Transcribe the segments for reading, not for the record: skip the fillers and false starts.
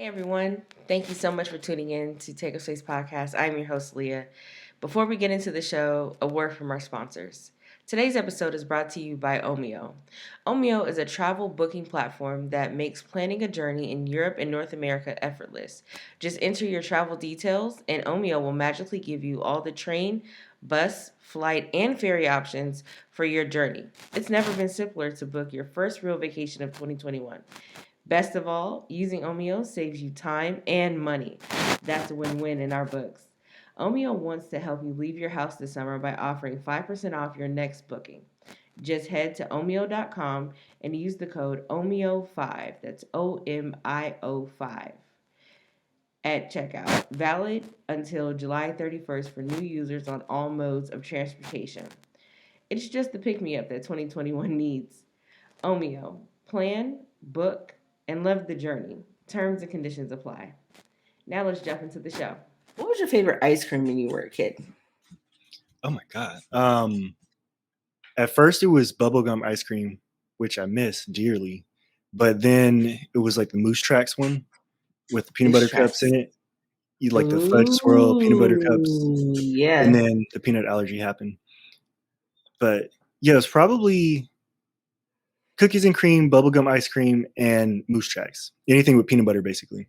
Hey everyone, thank you so much for tuning in to Take a Space podcast. I'm your host, Leah. Before we get into the show, a word from our sponsors. Today's episode is brought to you by Omio. Omio is a travel booking platform that makes planning a journey in Europe and North America effortless. Just enter your travel details, and Omio will magically give you all the train, bus, flight, and ferry options for your journey. It's never been simpler to book your first real vacation of 2021. Best of all, using Omeo saves you time and money. That's a win-win in our books. Omeo wants to help you leave your house this summer by offering 5% off your next booking. Just head to omeo.com and use the code OMIO5, that's OMIO5, at checkout. Valid until July 31st for new users on all modes of transportation. It's just the pick-me-up that 2021 needs. Omeo. Plan, book, and love the journey. Terms and conditions apply. Now let's jump into the show. What was your favorite ice cream when you were a kid? Oh my God. At first it was bubblegum ice cream, which I miss dearly. But then it was like the Moose Tracks one with the peanut butter cups in it. You like the fudge swirl peanut butter cups. Yeah. And then the peanut allergy happened. But yeah, it's probably cookies and cream, bubblegum ice cream, and Moose Tracks. Anything with peanut butter, basically.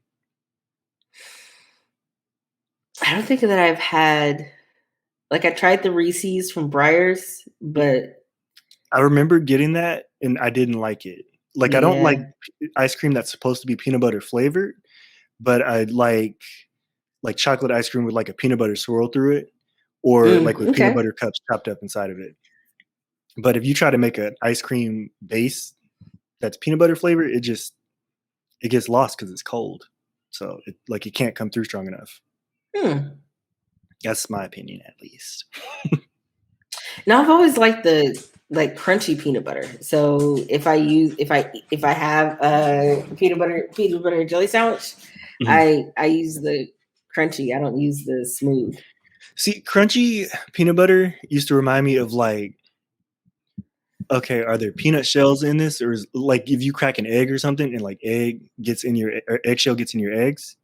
I don't think that I've had, like, I tried the Reese's from Breyers, but I remember getting that and I didn't like it. Like, I don't like ice cream that's supposed to be peanut butter flavored, but I like chocolate ice cream with like a peanut butter swirl through it, or like with peanut butter cups chopped up inside of it. But if you try to make an ice cream base that's peanut butter flavored, it gets lost because it's cold. So it can't come through strong enough. That's my opinion, at least. Now I've always liked the crunchy peanut butter. So if I have peanut butter jelly sandwich, I use the crunchy. I don't use the smooth. See, crunchy peanut butter used to remind me of like, okay, are there peanut shells in this? Or is, like, if you crack an egg or something and like eggshell gets in your eggs,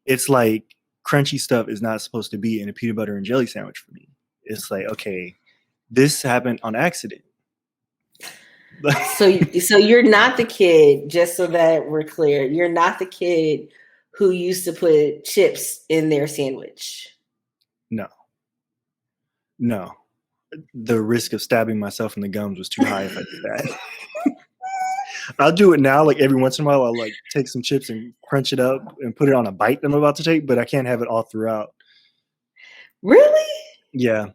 it's like crunchy stuff is not supposed to be in a peanut butter and jelly sandwich for me. It's like, okay, this happened on accident. So you're not the kid, just so that we're clear, you're not the kid who used to put chips in their sandwich. No. The risk of stabbing myself in the gums was too high if I did that. I'll do it now. Like every once in a while, I'll like take some chips and crunch it up and put it on a bite that I'm about to take, but I can't have it all throughout. Really? Yeah.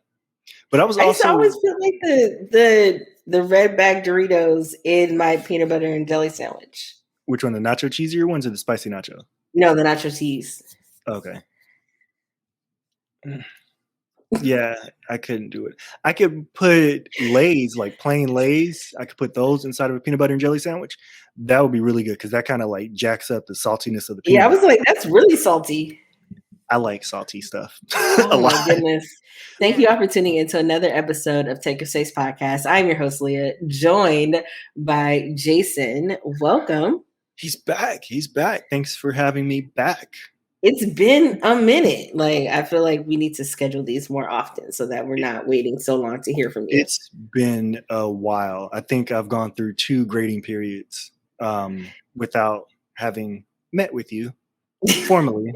But I also always put like the red bag Doritos in my peanut butter and jelly sandwich. Which one? The nacho cheesier ones or the spicy nacho? No, the nacho cheese. Okay. Yeah, I couldn't do it. I could put Lay's, like plain Lay's. I could put those inside of a peanut butter and jelly sandwich. That would be really good because that kind of like jacks up the saltiness of the peanut. Yeah, I was like, that's really salty. I like salty stuff. Oh my goodness. Thank you all for tuning in to another episode of Take a Space podcast. I'm your host, Leah, joined by Jason. Welcome. He's back. Thanks for having me back. It's been a minute. Like, I feel like we need to schedule these more often so that we're not waiting so long to hear from you. It's been a while. I think I've gone through 2 grading periods without having met with you formally.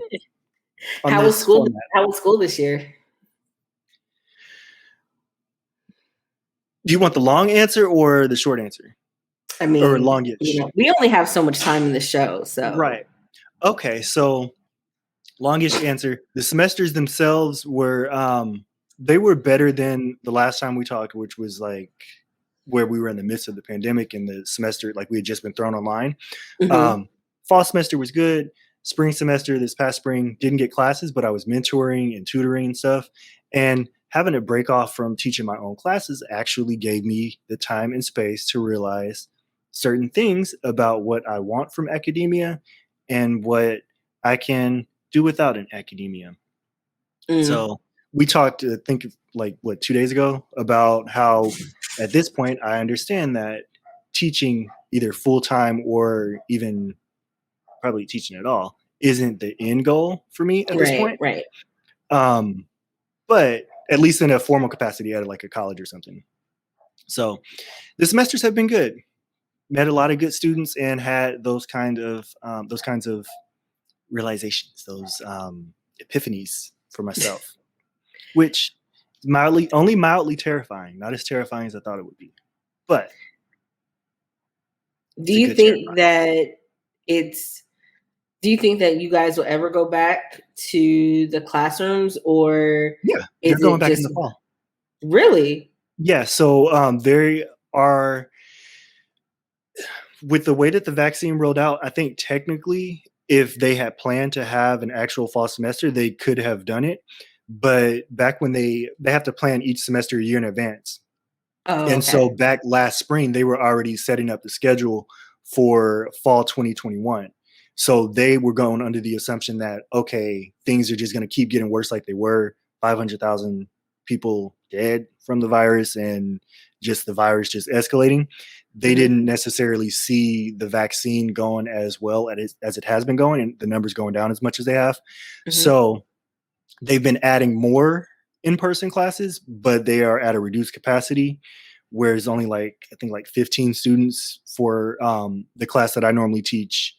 How was school this year? Do you want the long answer or the short answer? I mean, or longish? We only have so much time in the show, so right. Okay, so longish answer. The semesters themselves were they were better than the last time we talked, which was like where we were in the midst of the pandemic and the semester, like we had just been thrown online. Fall semester was good. Spring semester, this past spring, didn't get classes, but I was mentoring and tutoring and stuff. And having a break off from teaching my own classes actually gave me the time and space to realize certain things about what I want from academia and what I can do without in academia. So we talked, I think, like 2 days ago about how at this point I understand that teaching either full-time or even probably teaching at all isn't the end goal for me at this point. Right. But at least in a formal capacity at like a college or something. So the semesters have been good. Met a lot of good students and had those kinds of realizations, those epiphanies for myself, which is only mildly terrifying, not as terrifying as I thought it would be, but Do you think that you guys will ever go back to the classrooms, or yeah, they're is going it back in just the fall. really? Yeah, so they are, with the way that the vaccine rolled out, I think technically if they had planned to have an actual fall semester, they could have done it. But back when they have to plan each semester a year in advance. Oh, And okay. so back last spring, they were already setting up the schedule for fall 2021. So they were going under the assumption that, okay, things are just going to keep getting worse like they were. 500,000 people dead from the virus and just the virus just escalating. They didn't necessarily see the vaccine going as well as it has been going and the numbers going down as much as they have. So they've been adding more in-person classes, but they are at a reduced capacity, whereas only like, I think like 15 students for the class that I normally teach,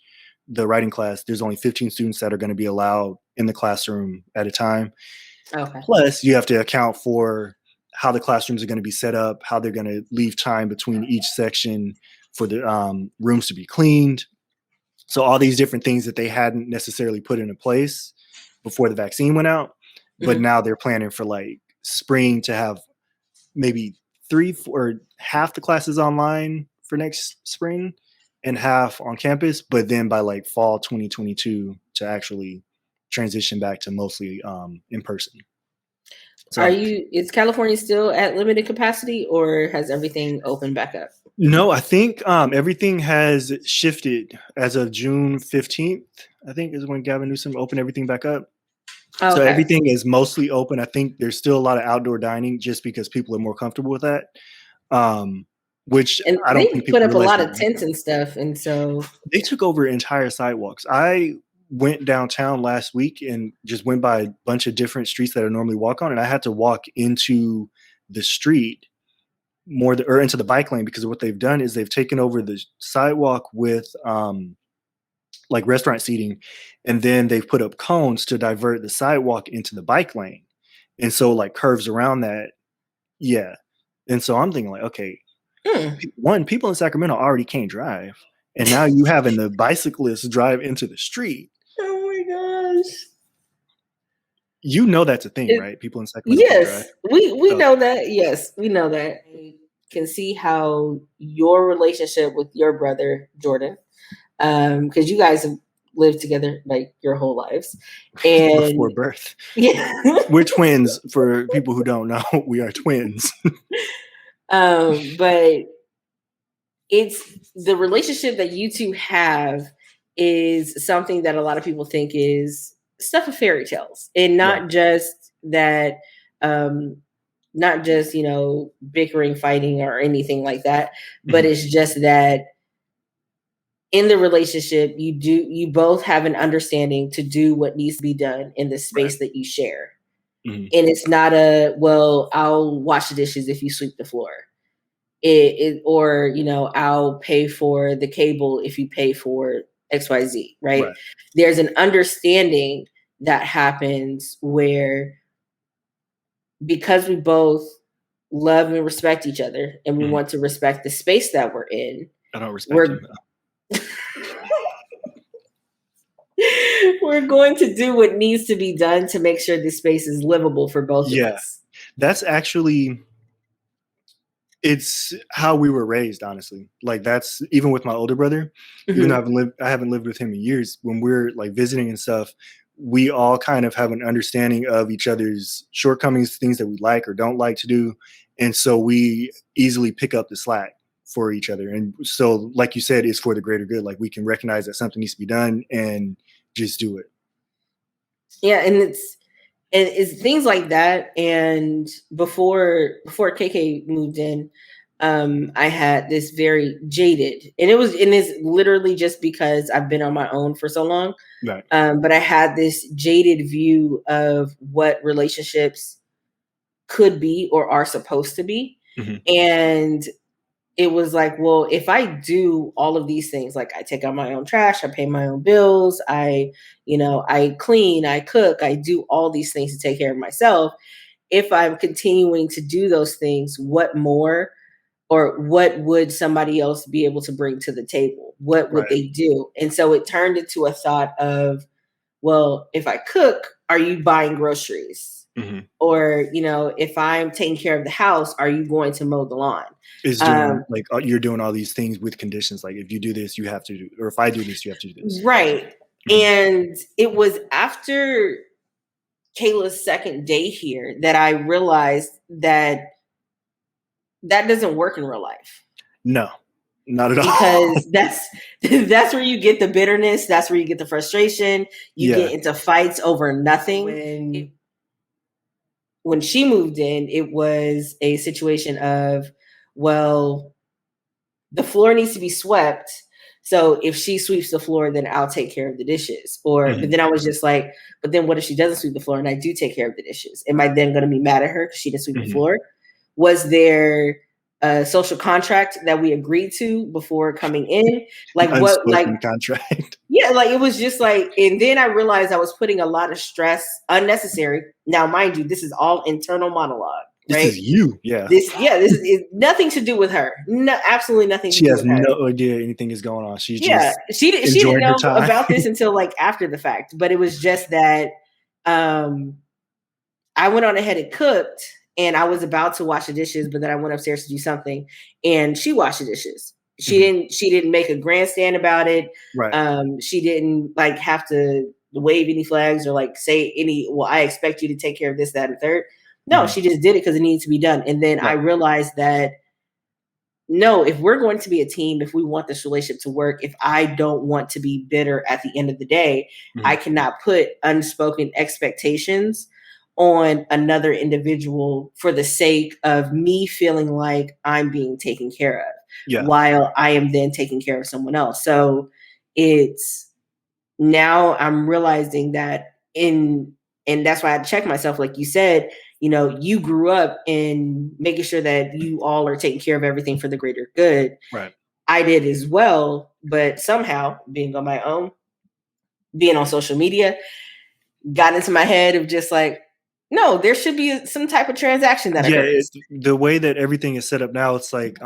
the writing class. There's only 15 students that are going to be allowed in the classroom at a time. Okay. Plus, you have to account for how the classrooms are going to be set up, how they're going to leave time between each section for the rooms to be cleaned. So all these different things that they hadn't necessarily put into place before the vaccine went out, but now they're planning for like spring to have maybe three or half the classes online for next spring and half on campus, but then by like fall 2022 to actually transition back to mostly in person. So Is California still at limited capacity, or has everything opened back up? no, I think everything has shifted as of June 15th, I think is when Gavin Newsom opened everything back up. Okay. So everything is mostly open. I think there's still a lot of outdoor dining just because people are more comfortable with that. Which And I don't they think people put up a realize lot of tents and stuff, and so they took over entire sidewalks. I went downtown last week and just went by a bunch of different streets that I normally walk on, and I had to walk into the street or into the bike lane because what they've done is they've taken over the sidewalk with like restaurant seating, and then they've put up cones to divert the sidewalk into the bike lane, and so like curves around that. Yeah, and so I'm thinking like, okay, one, people in Sacramento already can't drive, and now you having the bicyclists drive into the street. Oh my gosh. You know that's a thing, right? People in Sacramento can't drive. Yes, we know that. Yes, we know that. I can see how your relationship with your brother Jordan, because you guys have lived together like your whole lives, and Before birth. yeah, We're twins. For people who don't know, we are twins. but it's the relationship that you two have is something that a lot of people think is stuff of fairy tales, and not just that, not just bickering, fighting, or anything like that, but it's just that in the relationship you both have an understanding to do what needs to be done in the space that you share. And it's not well, I'll wash the dishes if you sweep the floor. Or I'll pay for the cable if you pay for XYZ, right? There's an understanding that happens where, because we both love and respect each other and we want to respect the space that we're in. I don't respect him. We're going to do what needs to be done to make sure this space is livable for both of us. That's actually, it's how we were raised, honestly. Like that's even with my older brother, even though I haven't lived with him in years, when we're like visiting and stuff, we all kind of have an understanding of each other's shortcomings, things that we like or don't like to do. And so we easily pick up the slack for each other. And so, like you said, it's for the greater good. Like we can recognize that something needs to be done and just do it. Yeah. And it's things like that. And before KK moved in, I had this very jaded, and it's literally just because I've been on my own for so long. Right. But I had this jaded view of what relationships could be or are supposed to be. And it was like, well, if I do all of these things, like I take out my own trash, I pay my own bills, I clean, I cook, I do all these things to take care of myself. If I'm continuing to do those things, what more or what would somebody else be able to bring to the table? What would they do? And so it turned into a thought of, well, if I cook, are you buying groceries? Or, if I'm taking care of the house, are you going to mow the lawn? Is doing like you're doing all these things with conditions. Like if you do this, you have to do, or if I do this, you have to do this. Right. And it was after Kayla's second day here that I realized that doesn't work in real life. No, not at all. Because that's where you get the bitterness. That's where you get the frustration. You get into fights over nothing. When she moved in, it was a situation of, well, the floor needs to be swept. So if she sweeps the floor, then I'll take care of the dishes. But then I was just like, but then what if she doesn't sweep the floor and I do take care of the dishes? Am I then going to be mad at her because she didn't sweep the floor? Was there a social contract that we agreed to before coming in? Like what? Like contract? Yeah, like it was just like, and then I realized I was putting a lot of stress, unnecessary. Now, mind you, this is all internal monologue. Right? This is you, yeah. This is nothing to do with her. No, absolutely nothing. She has no idea anything is going on. She's she didn't know about this until like after the fact. But it was just that I went on ahead and cooked, and I was about to wash the dishes, but then I went upstairs to do something, and she washed the dishes. She didn't make a grandstand about it. Right. She didn't like have to wave any flags or like say any, well, I expect you to take care of this, that, and third. No, she just did it because it needed to be done. And then I realized that, no, if we're going to be a team, if we want this relationship to work, if I don't want to be bitter at the end of the day, I cannot put unspoken expectations on another individual for the sake of me feeling like I'm being taken care of while I am then taking care of someone else. So it's now I'm realizing that and that's why I check myself, like you said, you grew up in making sure that you all are taking care of everything for the greater good. Right. I did as well, but somehow being on my own, being on social media, got into my head of just like, no, there should be some type of transaction that occurs. The way that everything is set up now, it's like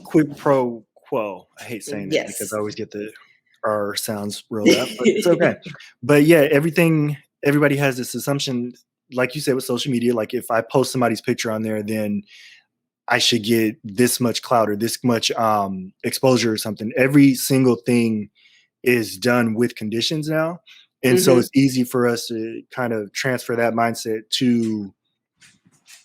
quid pro quo. I hate saying that because I always get the R sounds rolled up, but it's okay. But yeah, everybody has this assumption, like you said with social media, like if I post somebody's picture on there, then I should get this much clout or this much exposure or something. Every single thing is done with conditions now. And so it's easy for us to kind of transfer that mindset to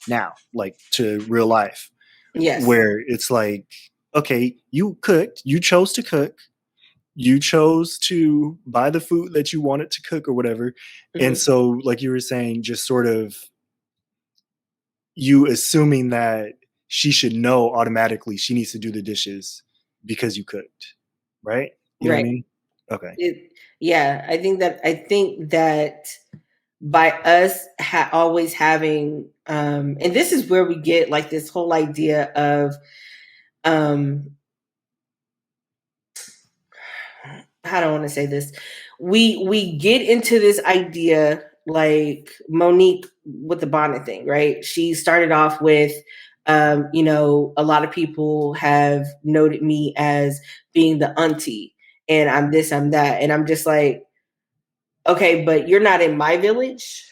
now, like to real life. Yes. Where it's like, okay, you cooked, you chose to cook, you chose to buy the food that you wanted to cook or whatever. And so, like you were saying, just sort of you assuming that she should know automatically she needs to do the dishes because you cooked, right? You know what I mean? Okay. I think that by us always having, and this is where we get like this whole idea of, how do I want to say this? We get into this idea like Monique with the bonnet thing, right? She started off with, a lot of people have noted me as being the auntie, and I'm this, I'm that, and I'm just like, okay, but you're not in my village,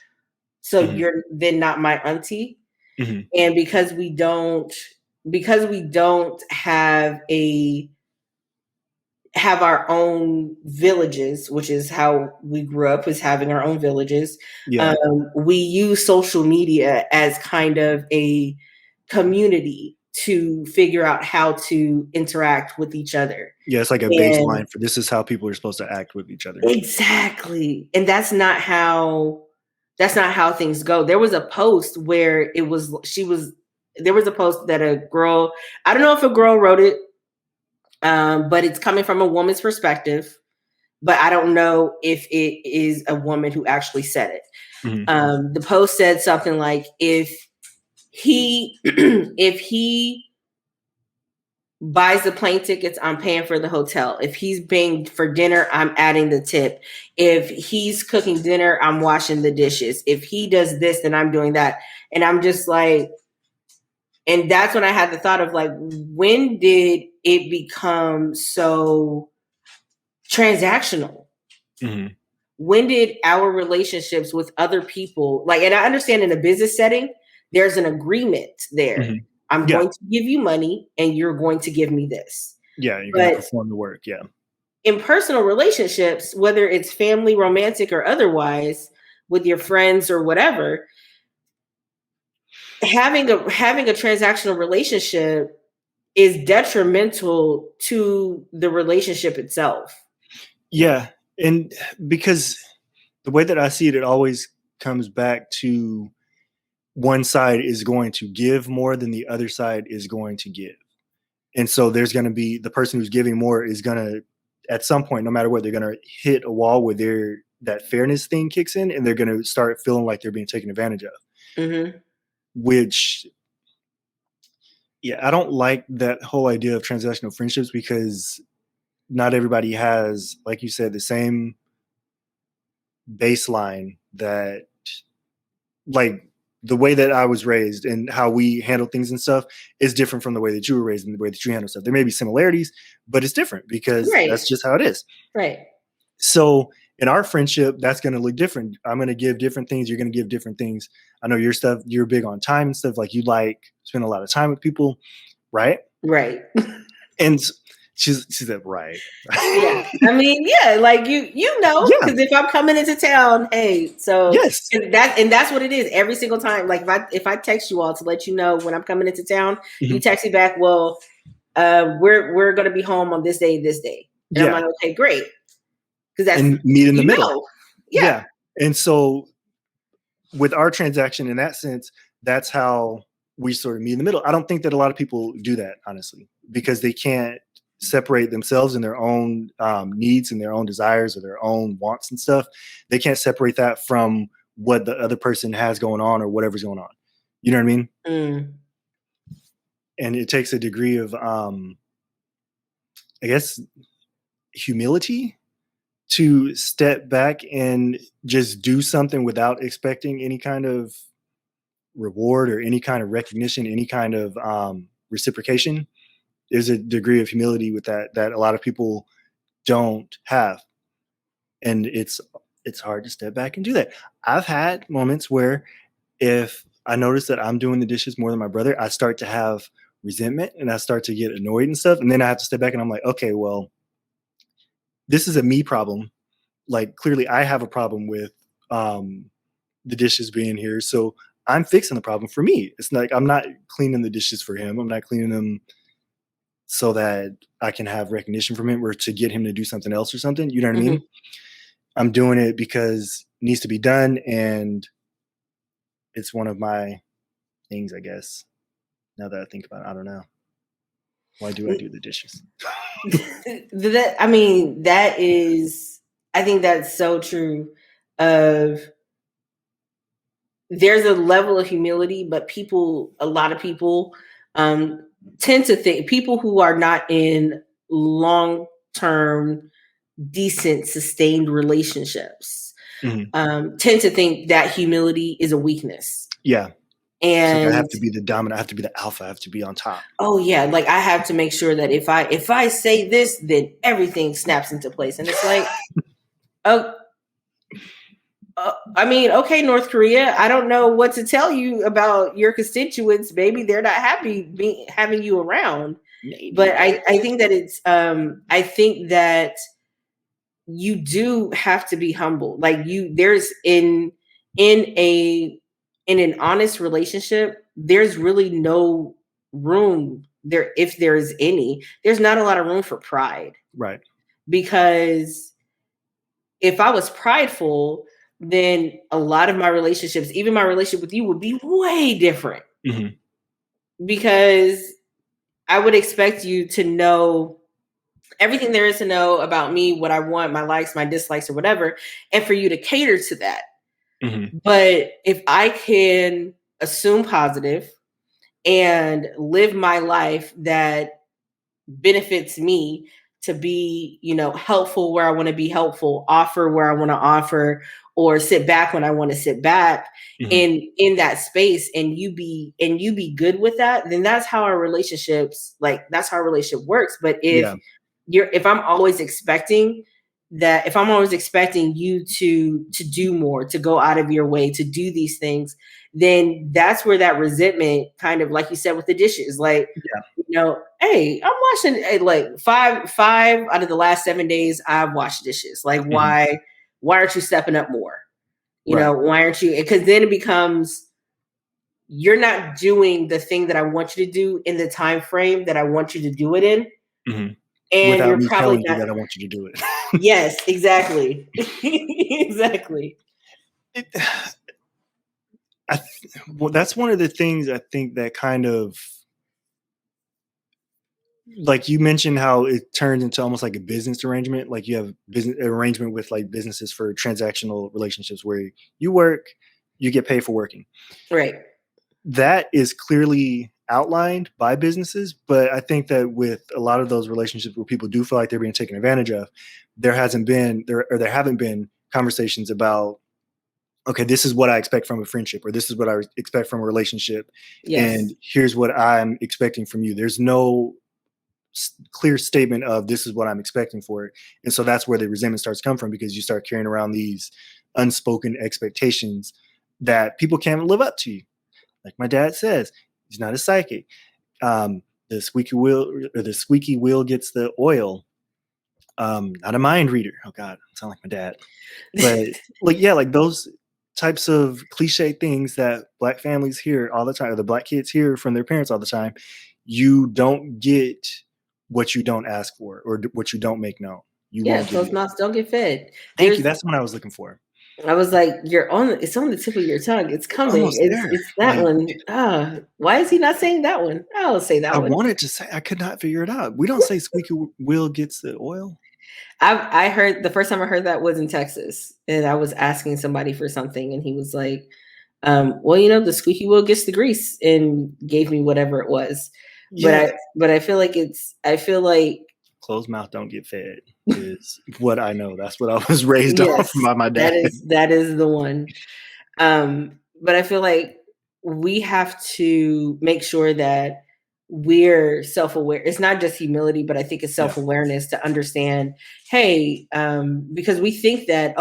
so you're then not my auntie. And because we don't have our own villages, which is how we grew up, was having our own villages. We use social media as kind of a community to figure out how to interact with each other. Yeah, it's like a baseline for this is how people are supposed to act with each other. Exactly. And that's not how things go. There was a post where she was there was a post that a girl, I don't know if a girl wrote it, but it's coming from a woman's perspective. But I don't know if it is a woman who actually said it. The post said something like, if he if he buys the plane tickets, I'm paying for the hotel. If he's paying for dinner, I'm adding the tip. If he's cooking dinner, I'm washing the dishes. If he does this, then I'm doing that. And I'm just like, and that's when I had the thought of like, when did it become so transactional? When did our relationships with other people, like, and I understand in a business setting, there's an agreement there. I'm going to give you money and you're going to give me this. Yeah, you're going to perform the work. Yeah. In personal relationships, whether it's family, romantic, or otherwise, with your friends or whatever, having a transactional relationship is detrimental to the relationship itself. Yeah, and because the way that I see it, it always comes back to one side is going to give more than the other side is going to give. And so there's going to be the person who's giving more is going to, at some point, no matter what, they're going to hit a wall where that fairness thing kicks in and they're going to start feeling like they're being taken advantage of. Which, yeah, I don't like that whole idea of transactional friendships because not everybody has, like you said, the same baseline that, like, the way that I was raised and how we handle things and stuff is different from the way that you were raised and the way that you handle stuff. There may be similarities, but it's different because that's just how it is. Right. So in our friendship, that's going to look different. I'm going to give different things. You're going to give different things. I know your stuff, you're big on time and stuff. Like you like spend a lot of time with people, right? Right. And she said, right. Yeah. I mean, yeah, like you know, because if I'm coming into town, hey, so yes. and that's what it is every single time. Like if I text you all to let you know when I'm coming into town, you text me back, well, we're gonna be home on this day, and I'm like, okay, great, because that's and meet in the middle. Know. Yeah. And so with our transaction, in that sense, that's how we sort of meet in the middle. I don't think that a lot of people do that, honestly, because they can't separate themselves and their own needs and their own desires or their own wants and stuff. They can't separate that from what the other person has going on or whatever's going on. You know what I mean? And it takes a degree of, I guess, humility to step back and just do something without expecting any kind of reward or any kind of recognition, any kind of reciprocation. There's a degree of humility with that a lot of people don't have. And it's hard to step back and do that. I've had moments where if I notice that I'm doing the dishes more than my brother, I start to have resentment and I start to get annoyed and stuff. And then I have to step back and I'm like, okay, well, this is a me problem. Like clearly I have a problem with the dishes being here. So I'm fixing the problem for me. It's like, I'm not cleaning the dishes for him. I'm not cleaning them so that I can have recognition from him or to get him to do something else or something. You know what I mean? I'm doing it because it needs to be done. And it's one of my things, I guess. Now that I think about it, I don't know. Why do I do the dishes? I think that's so true of there's a level of humility, but a lot of people tend to think, people who are not in long-term, decent, sustained relationships tend to think that humility is a weakness. Yeah. And like I have to be the dominant, I have to be the alpha, I have to be on top. Oh yeah, like I have to make sure that if I say this, then everything snaps into place. And it's like, I mean, okay, North Korea, I don't know what to tell you about your constituents. Maybe they're not happy having you around. Maybe. But I think that it's I think that you do have to be humble. Like there's in an honest relationship, there's really no room there. If there's any, there's not a lot of room for pride. Right. Because if I was prideful, then a lot of my relationships, even my relationship with you, would be way different. because I would expect you to know everything there is to know about me, what I want, my likes, my dislikes, or whatever, and for you to cater to that. Mm-hmm. But if I can assume positive and live my life that benefits me to be, helpful where I want to be helpful, offer where I want to offer, or sit back when I want to sit back Mm-hmm. in that space, and you be good with that, then that's how our relationships, like that's how our relationship works. But Yeah. if I'm always expecting that, if I'm always expecting you to do more, to go out of your way to do these things, then that's where that resentment, kind of like you said with the dishes, like, Yeah. hey, I'm washing, hey, like five out of the last 7 days I've washed dishes. Like, Mm-hmm. why aren't you stepping up more? Right. Why aren't you? Because then it becomes, you're not doing the thing that I want you to do in the time frame that I want you to do it in, Mm-hmm. and Without you're me probably telling you not. that I want you to do it. Yes, exactly. Exactly. it well, that's one of the things I think that kind of, like you mentioned how it turns into almost like a business arrangement. Like you have business arrangement with like businesses for transactional relationships where you work, you get paid for working. Right. That is clearly outlined by businesses, but I think that with a lot of those relationships where people do feel like they're being taken advantage of, there haven't been conversations about, okay, this is what I expect from a friendship, or this is what I expect from a relationship, and Yes. here's what I'm expecting from you. There's no clear statement of this is what I'm expecting for it. And so that's where the resentment starts to come from, because you start carrying around these unspoken expectations that people can't live up to. Like my dad says, he's not a psychic. The squeaky wheel gets the oil. Not a mind reader. Oh God, I sound like my dad. But like, yeah, like those types of cliche things that black families hear all the time, or the black kids hear from their parents all the time. You don't get what you don't ask for, or what you don't make known. You Yeah, won't get closed it. mouths don't get fed. Thank you. There's That's what I was looking for. I was like, it's on the tip of your tongue. It's We're coming. almost It's there. it's that Like one. Why is he not saying that one? I'll say I that one. wanted to say, I could not figure it out. We don't say squeaky wheel gets the oil. I heard the first time I heard that was in Texas, and I was asking somebody for something, and he was like, well, the squeaky wheel gets the grease, and gave me whatever it was. But Yeah, I feel like I feel like, closed mouth don't get fed is what I know. That's what I was raised off yes, by my dad. that is the one. But I feel like we have to make sure that we're self-aware. It's not just humility, but I think it's Yeah. self-awareness to understand, hey, because we think that,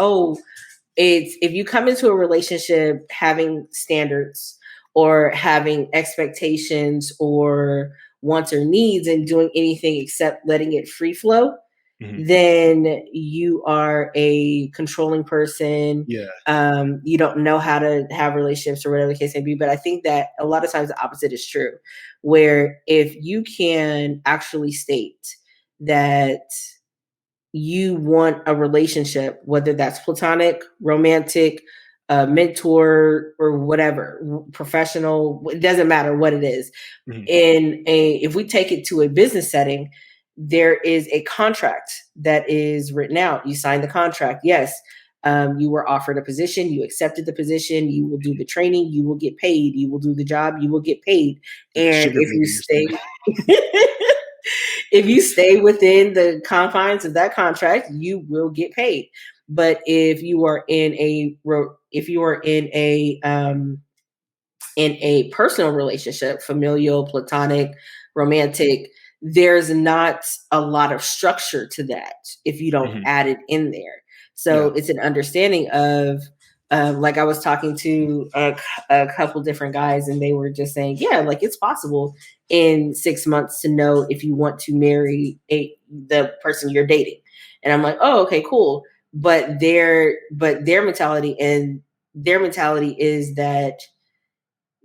it's, if you come into a relationship having standards or having expectations or wants or needs and doing anything except letting it free flow, Mhm. then you are a controlling person. Yeah. You don't know how to have relationships or whatever the case may be. But I think that a lot of times the opposite is true, where if you can actually state that you want a relationship, whether that's platonic, romantic, mentor, or whatever, professional, it doesn't matter what it is. Mhm. If we take it to a business setting, there is a contract that is written out. You sign the contract. Yes. You were offered a position, you accepted the position, you will do the training, you will get paid, you will do the job, you will get paid. Like a And sugar if you baby or something. stay, if you stay within the confines of that contract, you will get paid. But if you are in a personal relationship, familial, platonic, romantic, there's not a lot of structure to that if you don't Mhm. add it in there. So Yeah. it's an understanding of, like I was talking to a couple different guys, and they were just saying, yeah, like it's possible in 6 months to know if you want to marry the person you're dating. And I'm like, oh, okay, cool. But their mentality is that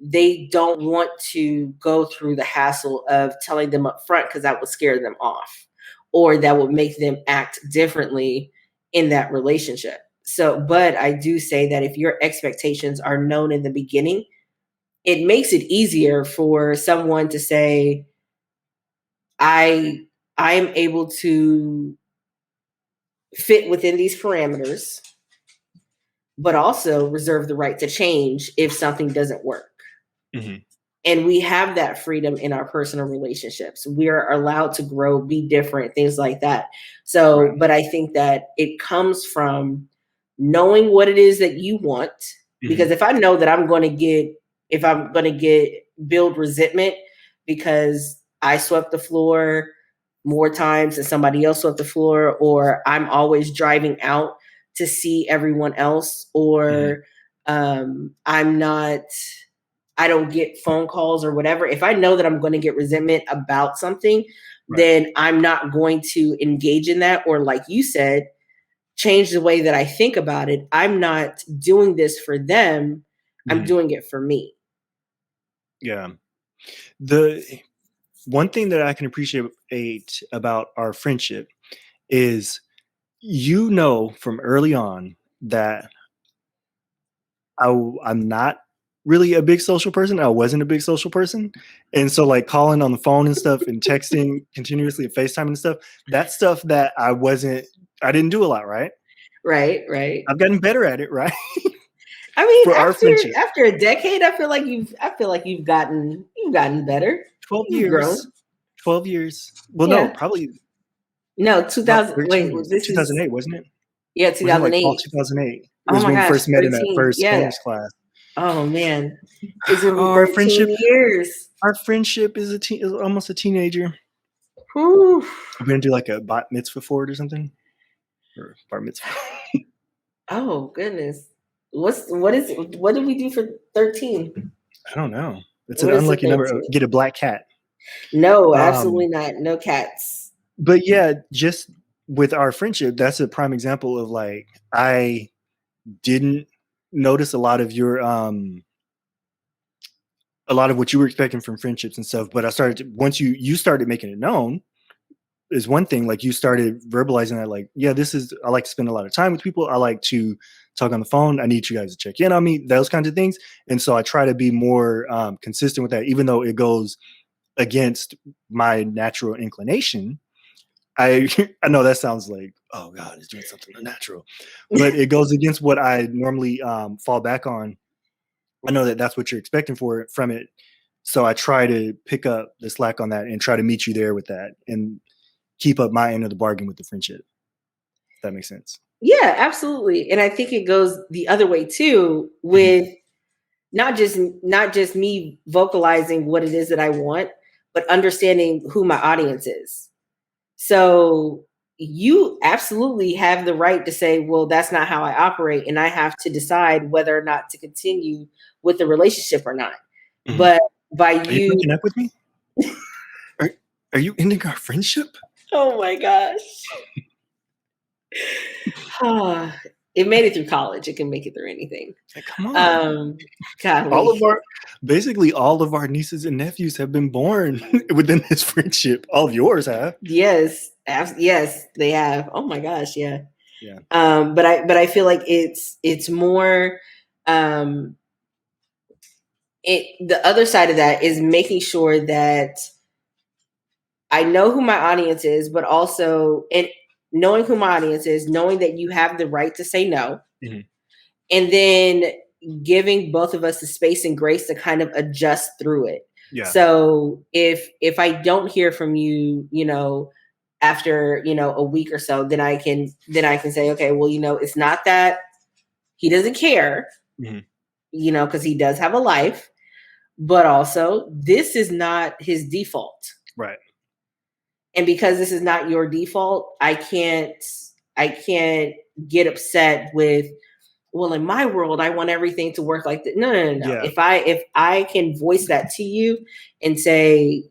they don't want to go through the hassle of telling them up front, because that would scare them off, or that would make them act differently in that relationship. So, but I do say that if your expectations are known in the beginning, it makes it easier for someone to say, I am able to fit within these parameters, but also reserve the right to change if something doesn't work. Mm-hmm. And we have that freedom in our personal relationships. We are allowed to grow, be different, things like that. So, Right. but I think that it comes from knowing what it is that you want. Because if I know that if I'm going to build resentment because I swept the floor more times than somebody else swept the floor, or I'm always driving out to see everyone else, or I don't get phone calls or whatever. If I know that I'm going to get resentment about something, Right. then I'm not going to engage in that. Or like you said, change the way that I think about it. I'm not doing this for them. I'm doing it for me. Yeah. The one thing that I can appreciate about our friendship is, from early on that I'm not really a big social person. I wasn't a big social person. And so like calling on the phone and stuff and texting continuously and FaceTime and stuff, that's stuff that I didn't do a lot, right? Right. I've gotten better at it, right? I mean, For our friendship. after a decade, I feel like you've gotten better. 12 You've grown. years. 12 years. Well, no, Yeah. probably No, about 2000. 13 Wait, years. this is 2008, wasn't it? yeah, Wasn't it like fall 2008. 2008? Oh Was my when we gosh, first met in that 13. first Yeah. Spanish class. Oh man, it's gonna be Oh, 13 years. our friendship is almost a teenager. Whew. We're gonna do like a bat mitzvah for it or something, or bar mitzvah. Oh goodness, what did we do for 13? I don't know. It's an What is the unlucky number. 13? Get a black cat. No, absolutely not. No cats. But yeah, just with our friendship, that's a prime example of like I didn't notice a lot of what you were expecting from friendships and stuff. But once you started making it known, is one thing. Like you started verbalizing that, like, yeah, I like to spend a lot of time with people. I like to talk on the phone. I need you guys to check in on me, those kinds of things. And so I try to be more consistent with that, even though it goes against my natural inclination. I I know that sounds like, oh God, it's doing something unnatural, but it goes against what I normally fall back on. I know that that's what you're expecting from it. So I try to pick up the slack on that and try to meet you there with that and keep up my end of the bargain with the friendship. If that makes sense. Yeah, absolutely. And I think it goes the other way too, with not just me vocalizing what it is that I want, but understanding who my audience is. So you absolutely have the right to say, well, that's not how I operate, and I have to decide whether or not to continue with the relationship or not. Mm-hmm. But by Are you breaking up with me? Are you ending our friendship? Oh my gosh. It made it through college. It can make it through anything. Like, come on. Basically all of our nieces and nephews have been born within this friendship. All of yours have. Yes, they have. Oh my gosh, yeah. Yeah. But I feel like it's more the other side of that is making sure that I know who my audience is, but also knowing who my audience is, knowing that you have the right to say no, and then giving both of us the space and grace to kind of adjust through it. Yeah. So if I don't hear from you, after a week or so, then I can say, okay, well, it's not that he doesn't care, because he does have a life, but also this is not his default. Right. And because this is not your default, I can't get upset with, well, in my world, I want everything to work like that. No. Yeah. If I can voice that to you and say,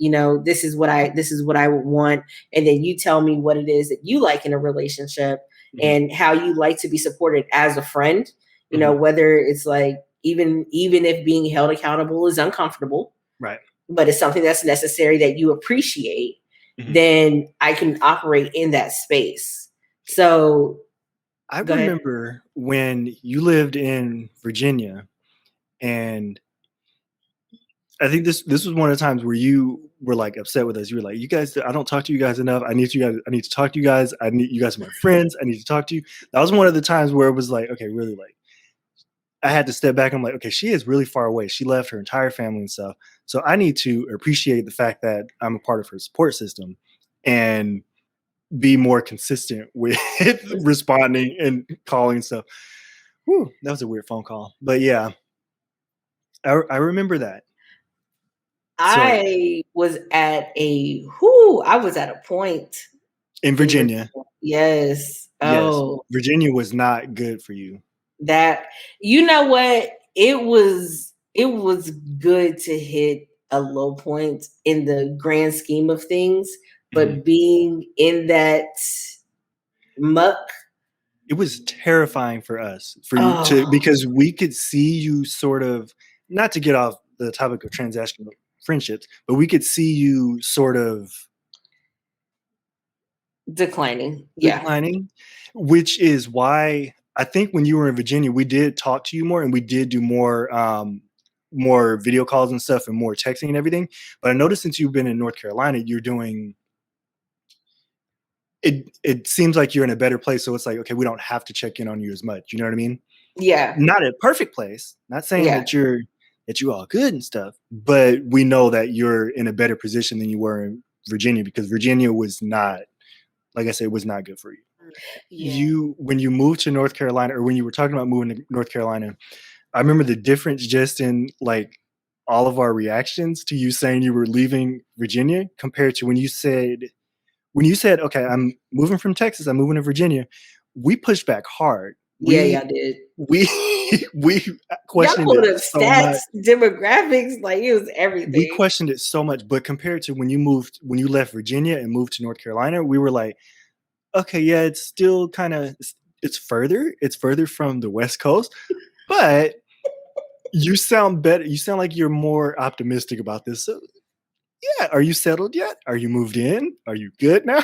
this is what I would want, and then you tell me what it is that you like in a relationship and how you like to be supported as a friend, whether it's like even if being held accountable is uncomfortable, right, but it's something that's necessary that you appreciate, then I can operate in that space. So I remember when you lived in Virginia and I think this was one of the times where you were like upset with us. You were like, "You guys, I don't talk to you guys enough. I need you guys. I need to talk to you guys. I need you guys are my friends. I need to talk to you." That was one of the times where it was like, okay, really, like I had to step back. I'm like, okay, she is really far away. She left her entire family and stuff. So I need to appreciate the fact that I'm a part of her support system and be more consistent with responding and calling and stuff. Whew, that was a weird phone call, but yeah, I remember that. So I was at a point in in Virginia, Virginia. Yes. yes, Oh, Virginia was not good for you. that you know what? It was good to hit a low point in the grand scheme of things, Mhm. but being in that muck, It was terrifying for us, for you to, oh, because we could see you sort of, not to get off the topic of transactional friendships, but we could see you sort of declining. Yeah. declining, which is why I think when you were in Virginia, we did talk to you more and we did do more video calls and stuff and more texting and everything. But I noticed since you've been in North Carolina, you're doing it. It seems like you're in a better place. So it's like, okay, we don't have to check in on you as much. You know what I mean? Yeah. Not a perfect place. Not saying Yeah. that you're all good and stuff, but we know that you're in a better position than you were in Virginia, because Virginia was not, like I said, was not good for you. Yeah. You, when you moved to North Carolina, or when you were talking about moving to North Carolina, I remember the difference just in like all of our reactions to you saying you were leaving Virginia compared to when you said, okay, I'm moving from Texas, I'm moving to Virginia. We pushed back hard. Yeah, We y'all did. we we Y'all questioned pulled it up so much. stats, demographics, like it was We everything. questioned it so much, but compared to when you left Virginia and moved to North Carolina, we were like, okay, yeah, it's still kind of, it's further from the West Coast, but you sound better. You sound like you're more optimistic about this. So yeah, are you settled yet? Are you moved in? Are you good now?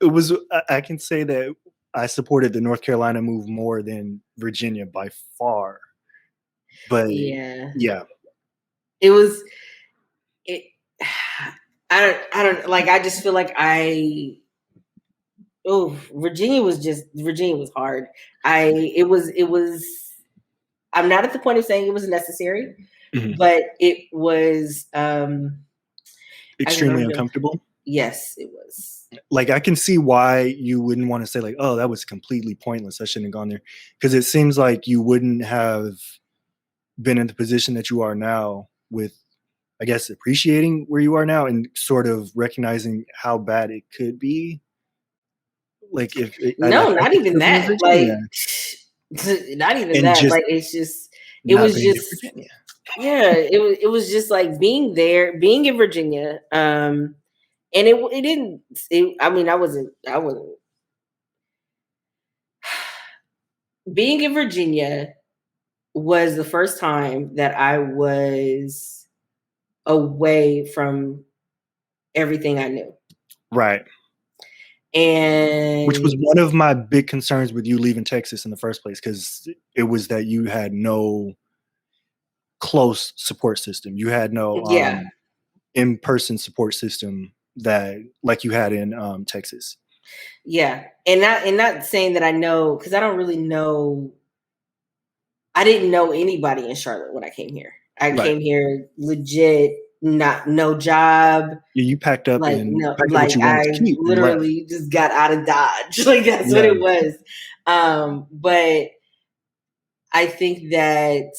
It was. I can say that I supported the North Carolina move more than Virginia by far. But Yeah. yeah, It was it I don't like I just feel like Virginia was hard. It was I'm not at the point of saying it was necessary, mhm. but it was I Extremely remember uncomfortable. yes, it was. Like I can see why you wouldn't want to say like, oh, that was completely pointless. I shouldn't have gone there, because it seems like you wouldn't have been in the position that you are now with, I guess, appreciating where you are now and sort of recognizing how bad it could be. Like if it, I No, like not it even living in that. Virginia Like not even and that. just Like it's just it not was being in just Virginia. yeah, it was just like being there, being in Virginia. And it didn't I mean I wasn't being in Virginia was the first time that I was away from everything I knew. Right. Which was And one of my big concerns with you leaving Texas in the first place, because it was that you had no close support system. You had no yeah, in-person support system that like you had in Texas. yeah. And not saying that I know because I don't really know I didn't know anybody in Charlotte when I came here. I Right. came here legit, not no job, Yeah, you packed up like and no, packed up what like you wanted to I keep and left. literally just got out of Dodge. Like that's what Yeah. it was. But I think that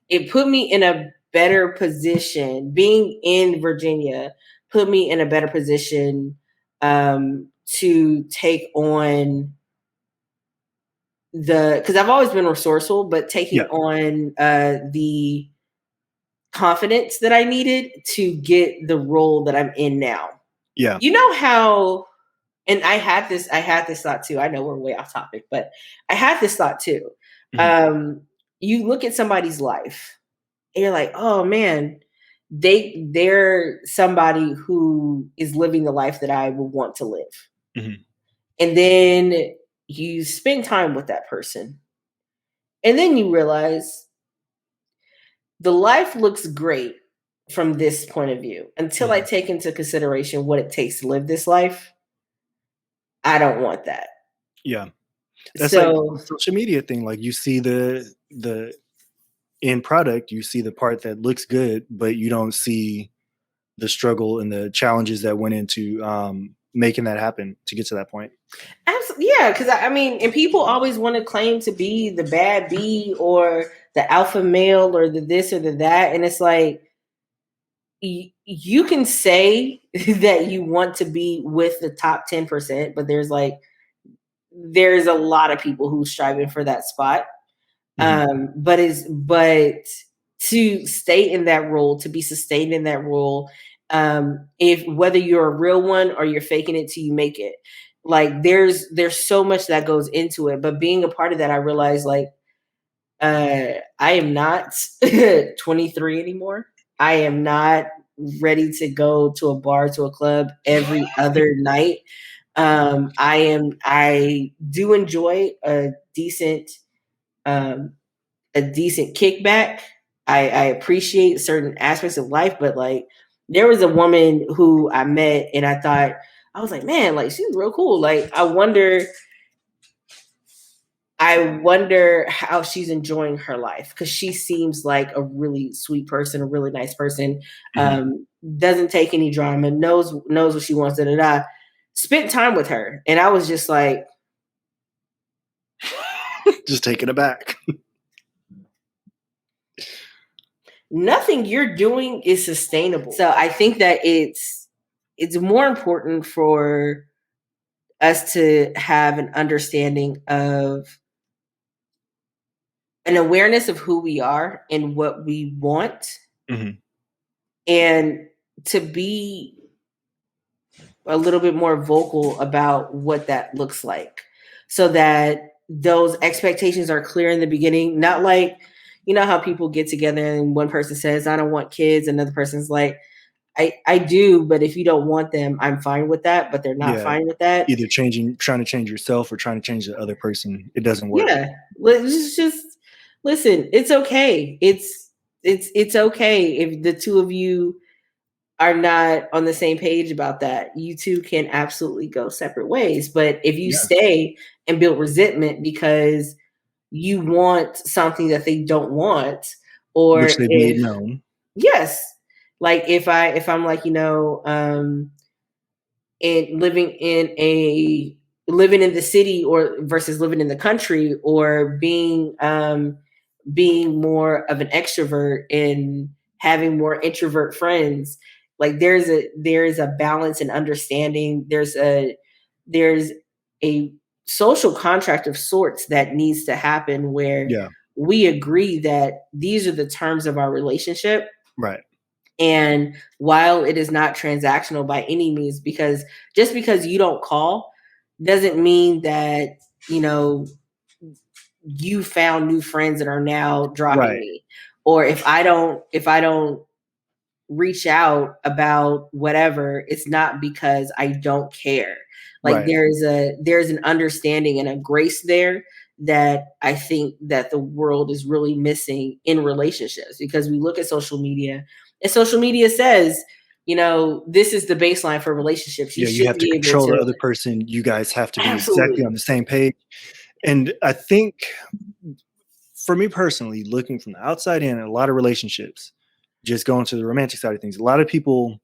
it put me in a better position. Being in Virginia put me in a better position to take on because I've always been resourceful, but taking Yeah. on the confidence that I needed to get the role that I'm in now. Yeah. You know how, and I had this thought too. I know we're way off topic, but I had this thought too. Mhm. Um, you look at somebody's life and you're like, oh man, they're somebody who is living the life that I would want to live. Mhm. And then you spend time with that person. And then you realize the life looks great from this point of view. Until I Mhm. take into consideration what it takes to live this life, I don't want that. Yeah. That's like So the social media thing. Like you see the end product, you see the part that looks good, but you don't see the struggle and the challenges that went into making that happen to get to that point. absolutely, yeah, because I mean, and people always want to claim to be the bad bee or the alpha male or the this or the that, and it's like you can say that you want to be with the top 10%, but there's a lot of people who's striving for that spot. Mhm. But to stay in that role, to be sustained in that role, if whether you're a real one or you're faking it till you make it, like there's so much that goes into it. But being a part of that, I realized like I am not 23 anymore. I am not ready to go to a bar, to a club every other night. I do enjoy um, a decent kickback. I appreciate certain aspects of life, but like there was a woman who I met and I was like, man, like she's real cool. Like I wonder how she's enjoying her life because she seems like a really sweet person, a really nice person. Mhm. Doesn't take any drama, knows what she wants. Da da da. Spent time with her, and I was just like, Just taking it back. nothing you're doing is sustainable. So I think that it's more important for us to have an understanding of an awareness of who we are and what we want, Mhm. and to be a little bit more vocal about what that looks like so that those expectations are clear in the beginning. Not like, you know, how people get together and one person says, I don't want kids. Another person's like, I do, but if you don't want them, I'm fine with that. But they're not Yeah. fine with that. Either trying to change yourself or trying to change the other person. It doesn't work. Yeah. Let's just listen. It's okay. It's okay if the two of you are not on the same page about that. You two can absolutely go separate ways. But if you Yeah. stay and build resentment because you want something that they don't want, Which or they've made if known. yes, like if I'm like, and living in the city or versus living in the country, or being more of an extrovert and having more introvert friends, like there's a balance and understanding. There's a social contract of sorts that needs to happen where Yeah. we agree that these are the terms of our relationship. Right. And while it is not transactional by any means, because just because you don't call doesn't mean that, you know, you found new friends that are now dropping Right. me. Or if I don't reach out about whatever, it's not because I don't care. Like Right. there's an understanding and a grace there that I think that the world is really missing in relationships, because we look at social media and social media says, this is the baseline for relationships. You Yeah, you should have to be able control the to other person. You guys have to be exactly absolutely. on the same page. And I think for me personally, looking from the outside in, a lot of relationships, just going to the romantic side of things, a lot of people,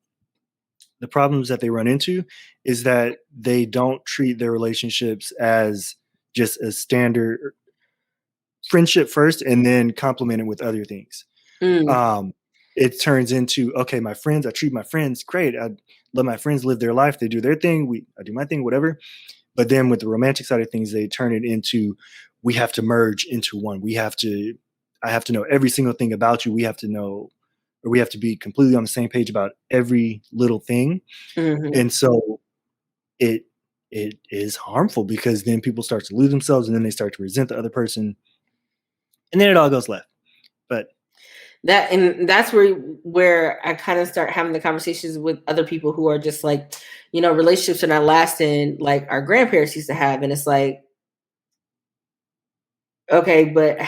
the problems that they run into is that they don't treat their relationships as just a standard friendship first and then complement it with other things. Mm, Um, it turns into, okay, my friends, I treat my friends great. I let my friends live their life. They do their thing. I do my thing, whatever. But then with the romantic side of things, they turn it into, we have to merge into one. I have to know every single thing about you. We have to know, or we have to be completely on the same page about every little thing. mhm. And so it it is harmful because then people start to lose themselves and then they start to resent the other person and then it all goes left. But That's where I kind of start having the conversations with other people who are just like, relationships are not lasting like our grandparents used to have. And it's like, okay, but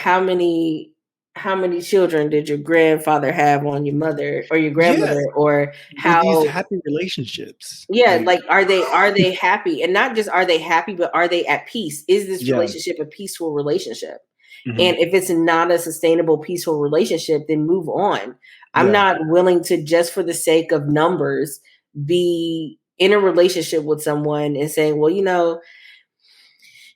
how many children did your grandfather have on your mother or your Yeah. grandmother, or Were these how, happy relationships? yeah, Like, like are they happy? And not just are they happy, but are they at peace? Is this yeah. relationship a peaceful relationship? Hmm. And if it's not a sustainable, peaceful relationship, then move on. I'm Yeah. not willing to, just for the sake of numbers, be in a relationship with someone and saying, well,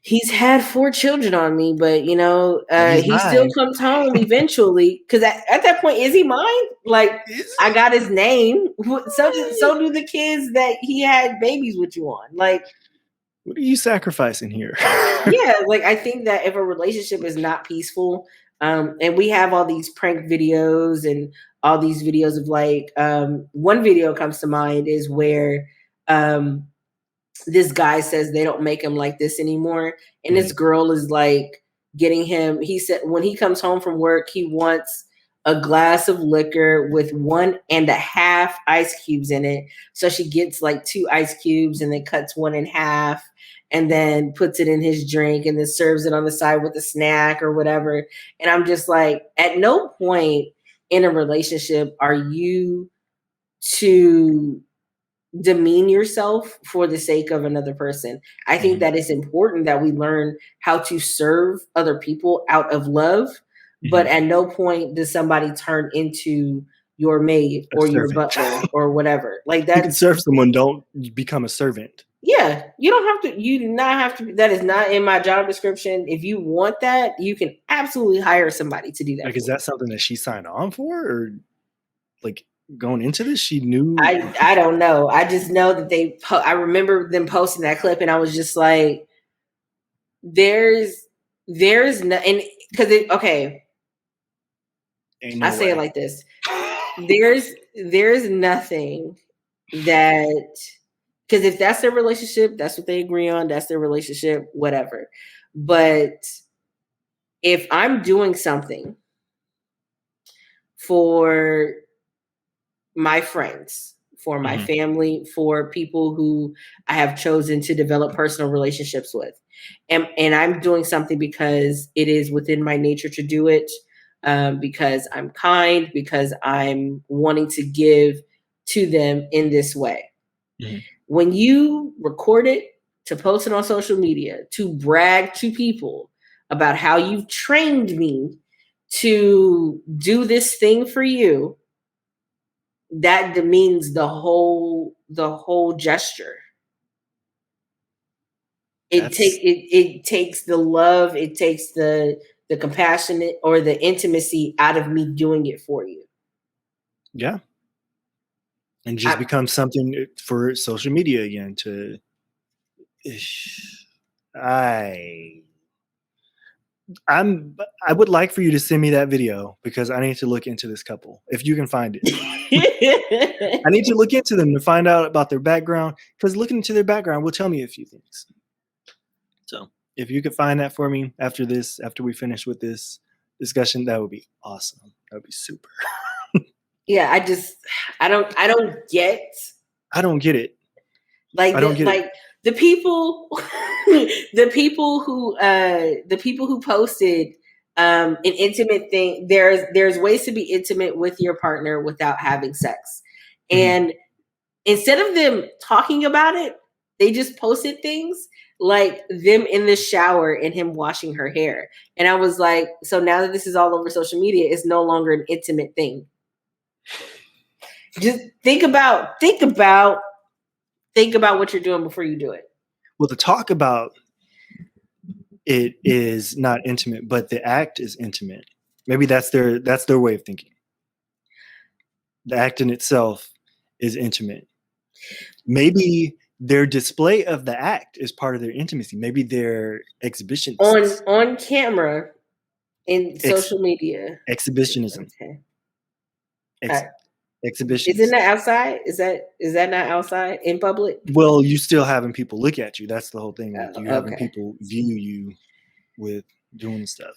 he's had 4 children on me, but But he's he still mine. comes home eventually. Because at that point, is he mine? Like, Is I got his name. So do the kids that he had babies with you on. Like, what are you sacrificing here? yeah, like I think that if a relationship is not peaceful, and we have all these prank videos and all these videos of like, one video comes to mind is where um this guy says they don't make him like this anymore. And this Mhm. girl is like getting him. He said when he comes home from work, he wants a glass of liquor with 1.5 ice cubes in it. So she gets like 2 ice cubes and then cuts one in half and then puts it in his drink and then serves it on the side with a snack or whatever. And I'm just like, at no point in a relationship are you to demean yourself for the sake of another person. I think Mhm. that it's important that we learn how to serve other people out of love, but Mhm. at no point does somebody turn into your maid A or your servant. butler or whatever. Like, You can that's, serve someone, don't become a servant. yeah, you do not have to, that is not in my job description. If you want that, you can absolutely hire somebody to do that Like, is for you. that something that she signed on for? Or like going into this, she knew? I don't know. I just know that I remember them posting that clip and I was just like, there's no, and because okay, Ain't I no say it way. like this. There's nothing that, because if that's their relationship, that's what they agree on, that's their relationship, whatever. But if I'm doing something for my friends, for my Mhm. family, for people who I have chosen to develop personal relationships with. And I'm doing something because it is within my nature to do it, because I'm kind, because I'm wanting to give to them in this way. Mhm. When you record it to post it on social media, to brag to people about how you've trained me to do this thing for you, that demeans the whole gesture. That's It takes the love, it takes the compassionate or the intimacy out of me doing it for you. yeah, and just I, becomes something for social media again. To I I would like for you to send me that video because I need to look into this couple if you can find it. I need to look into them to find out about their background, because looking into their background will tell me a few things. So if you could find that for me after this, after we finish with this discussion, that would be awesome. That would be super. yeah, I don't get I don't get it. like I don't get it. the people the people who posted an intimate thing. There's ways to be intimate with your partner without having sex. Mhm. And instead of them talking about it, they just posted things like them in the shower and him washing her hair. And I was like, so now that this is all over social media, it's no longer an intimate thing. Just think about what you're doing before you do it. Well, the talk about it is not intimate, but the act is intimate. Maybe that's their way of thinking. The act in itself is intimate. Maybe their display of the act is part of their intimacy. Maybe they're exhibitionists. On camera in Ex- social media. exhibitionism. Okay. Ex- Isn't exhibitionist. that outside? Is that not outside in public? Well, you still having people look at you. That's the whole thing. Like, you having Okay. people view you with doing stuff.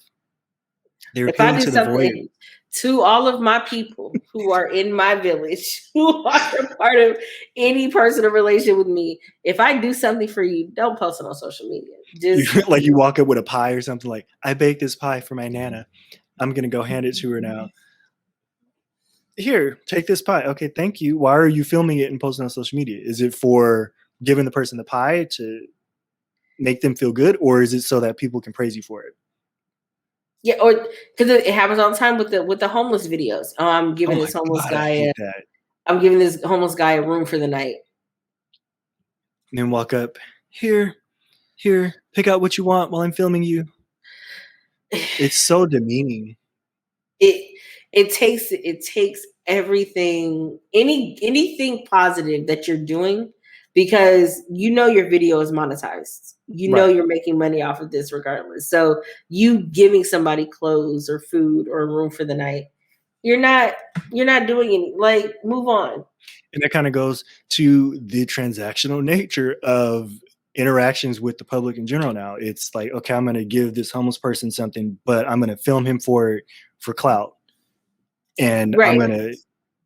They're If I appealing do to the voyeur. something to all of my people who are in my village, who are a part of any personal relation with me, if I do something for you, don't post it on social media. You Just like, you walk up with a pie or something like, I baked this pie for my nana. I'm going to go hand it to her now. Here, take this pie. Okay, thank you. Why are you filming it and posting on social media? Is it for giving the person the pie to make them feel good, or is it so that people can praise you for it? Yeah, or because it happens all the time with the homeless videos. Oh, I'm Oh giving my this homeless God, I guy hate that. I'm giving this homeless guy a room for the night. And then walk up, here, pick out what you want while I'm filming you. It's so demeaning. It takes everything, anything positive that you're doing, because your video is monetized. Right. You're making money off of this regardless. So you giving somebody clothes or food or a room for the night, you're not doing any, like, move on. And that kind of goes to the transactional nature of interactions with the public in general now. It's like, okay, I'm going to give this homeless person something, but I'm going to film him for clout. And I'm Right. going to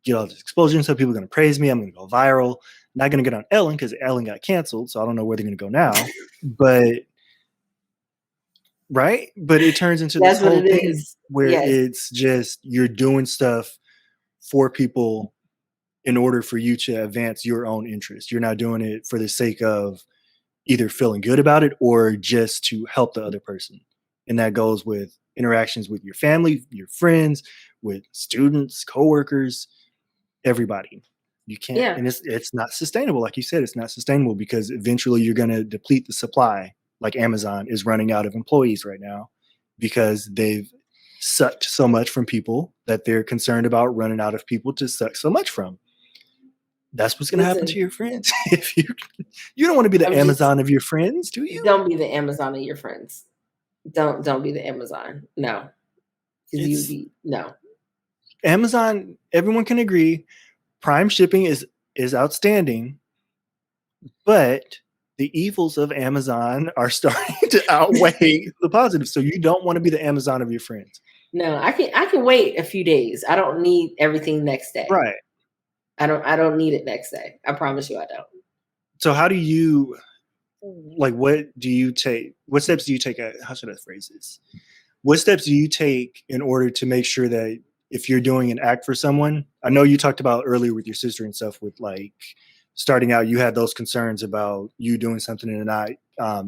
get all this exposure, so people are going to praise me. I'm going to go viral. Not going to get on Ellen because Ellen got canceled, so I don't know where they're going to go now. But right? But it turns into this That's what whole it thing is. where Yes. it's just you're doing stuff for people in order for you to advance your own interest. You're not doing it for the sake of either feeling good about it or just to help the other person. And that goes with interactions with your family, your friends, with students, coworkers, everybody. You can't, Yeah. and it's not sustainable. Like you said, it's not sustainable because eventually you're going to deplete the supply. Like Amazon is running out of employees right now because they've sucked so much from people that they're concerned about running out of people to suck so much from. That's what's going to happen to your friends. If you don't want to be the Amazon of your friends, do you? Don't be the Amazon of your friends. Don't be the Amazon. No. Because no. Amazon, everyone can agree, Prime shipping is outstanding, but the evils of Amazon are starting to outweigh the positives. So you don't want to be the Amazon of your friends. No, I can wait a few days. I don't need everything next day. Right. I don't need it next day. I promise you I don't. So how do you, like, what steps do you take? How should I phrase this? What steps do you take in order to make sure that if you're doing an act for someone, I know you talked about earlier with your sister and stuff with like starting out, you had those concerns about you doing something and not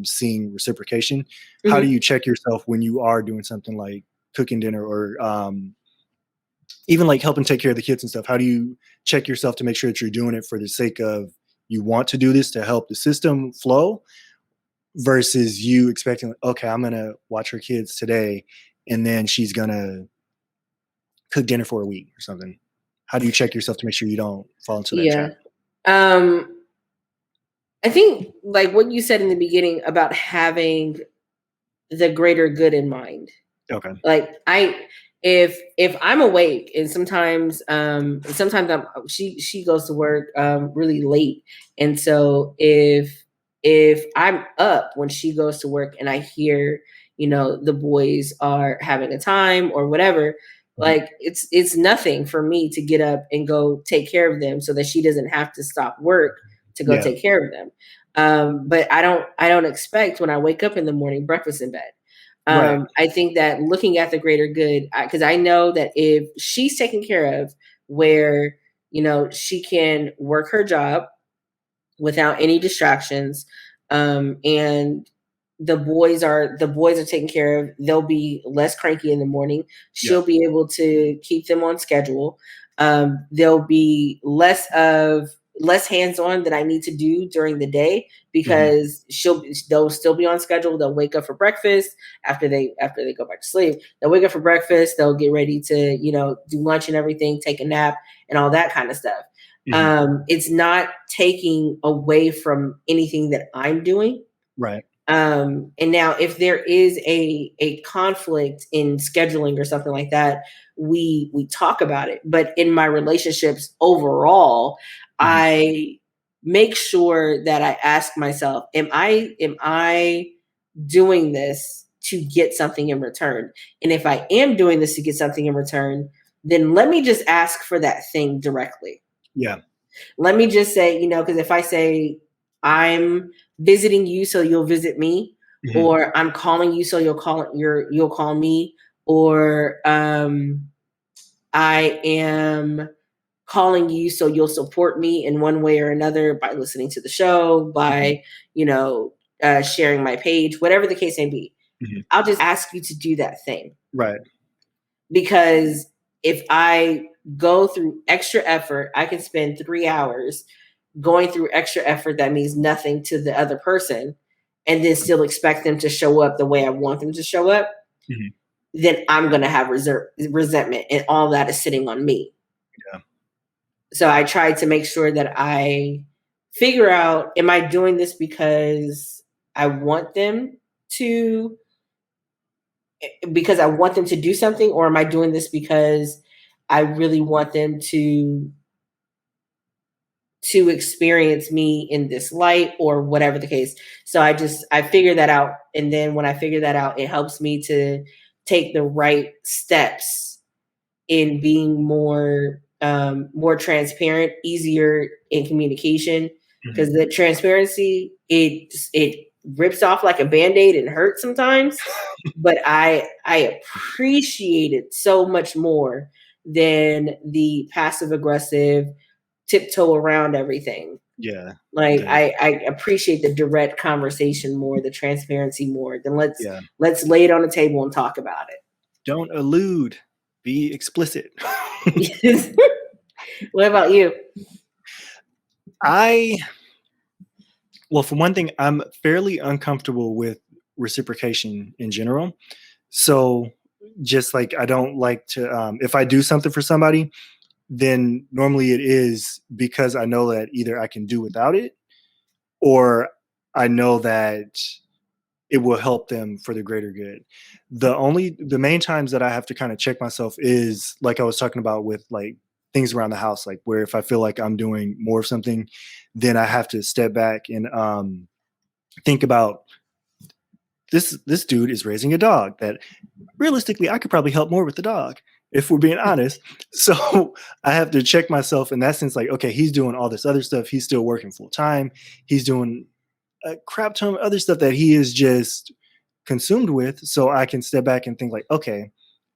seeing reciprocation. Mm-hmm. How do you check yourself when you are doing something like cooking dinner or even like helping take care of the kids and stuff? How do you check yourself to make sure that you're doing it for the sake of you want to do this to help the system flow versus you expecting, okay, I'm going to watch her kids today and then she's going to cook dinner for a week or something? How do you check yourself to make sure you don't fall into that trap? I think like what you said in the beginning about having the greater good in mind. Okay. Like if I'm awake and sometimes she goes to work really late. And so if I'm up when she goes to work and I hear, the boys are having a time or whatever, like it's nothing for me to get up and go take care of them so that she doesn't have to stop work to go take care of them. But I don't expect when I wake up in the morning breakfast in bed. Right. I think that looking at the greater good, because I know that if she's taken care of where, she can work her job without any distractions, and the boys are taken care of, they'll be less cranky in the morning. She'll be able to keep them on schedule. There'll be less hands-on that I need to do during the day because they'll still be on schedule. They'll wake up for breakfast after they go back to sleep. They'll wake up for breakfast. They'll get ready to, do lunch and everything, take a nap and all that kind of stuff. It's not taking away from anything that I'm doing. Right. And now if there is a conflict in scheduling or something like that, we talk about it. But in my relationships overall, I make sure that I ask myself, am I doing this to get something in return? And if I am doing this to get something in return, then let me just ask for that thing directly. Yeah. Let me just say, because if I say I'm visiting you so you'll visit me, or I'm calling you so you'll call me, or I am calling you so you'll support me in one way or another by listening to the show, by, sharing my page, whatever the case may be. I'll just ask you to do that thing. Right. Because if I go through extra effort, I can spend 3 hours going through extra effort that means nothing to the other person and then still expect them to show up the way I want them to show up, then I'm going to have resentment, and all that is sitting on me. Yeah. So I try to make sure that I figure out, am I doing this because I want them to do something, or am I doing this because I really want them to experience me in this light, or whatever the case. So I figure that out. And then when I figure that out, it helps me to take the right steps in being more transparent, easier in communication. Because the transparency, it rips off like a Band-Aid and hurts sometimes. But I appreciate it so much more than the passive aggressive tiptoe around everything. Yeah. Like Yeah. I appreciate the direct conversation more, the transparency more. Then let's lay it on the table and talk about it. Don't allude. Be explicit. What about you? Well, for one thing, I'm fairly uncomfortable with reciprocation in general. So just like I don't like to, if I do something for somebody, then normally it is because I know that either I can do without it, or I know that it will help them for the greater good. The main times that I have to kind of check myself is like I was talking about with like things around the house, like where if I feel like I'm doing more of something, then I have to step back and think about this dude is raising a dog that realistically I could probably help more with the dog if we're being honest. So I have to check myself in that sense, like, okay, he's doing all this other stuff. He's still working full time. He's doing a crap ton of other stuff that he is just consumed with. So I can step back and think like, okay,